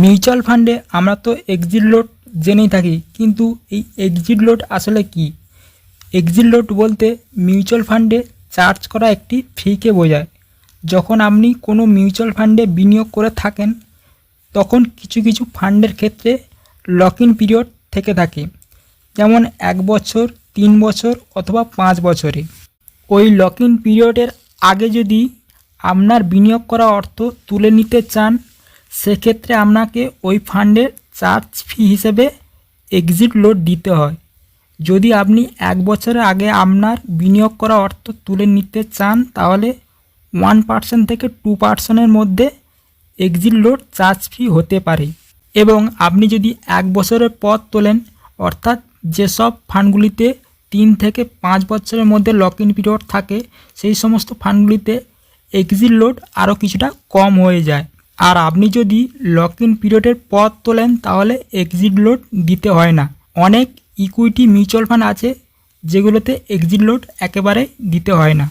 Mutual ফান্ডে আমরা তো এক্সিট লোড জেনেই থাকি, কিন্তু এই এক্সিট লোড আসলে কি? এক্সিট লোড বলতে মিউচুয়াল ফান্ডে চার্জ করা একটি ফিকে বোঝায়। যখন আপনি কোনো মিউচুয়াল ফান্ডে বিনিয়োগ করে থাকেন, তখন কিছু কিছু ফান্ডের ক্ষেত্রে লক ইন পিরিয়ড থেকে থাকে, যেমন 1 বছর, 3 বছর অথবা 5 বছরে। ওই লক ইন পিরিয়ডের আগে যদি আপনার বিনিয়োগ করা অর্থ তুলে নিতে চান, সেক্ষেত্রে আপনাকে ওই ফান্ডের চার্জ ফি হিসেবে এক্সিট লোড দিতে হয়। যদি আপনি 1 বছরের আগে আপনার বিনিয়োগ করা অর্থ তুলে নিতে চান, তাহলে 1% থেকে 2%-এর মধ্যে এক্সিট লোড চার্জ ফি হতে পারে। এবং আপনি যদি 1 বছরের পর তোলেন, অর্থাৎ যেসব ফান্ডগুলিতে 3 থেকে 5 বছরের মধ্যে লক ইন পিরিয়ড থাকে, সেই সমস্ত ফান্ডগুলিতে এক্সিট লোড আরও কিছুটা কম হয়ে যায়। আর আপনি যদি লক ইন পিরিয়ডের পর তোলেন, তাহলে এক্সিট লোড দিতে হয় না। অনেক ইকুইটি মিউচুয়াল ফান্ড আছে যেগুলোতে এক্সিট লোড একেবারে দিতে হয় না।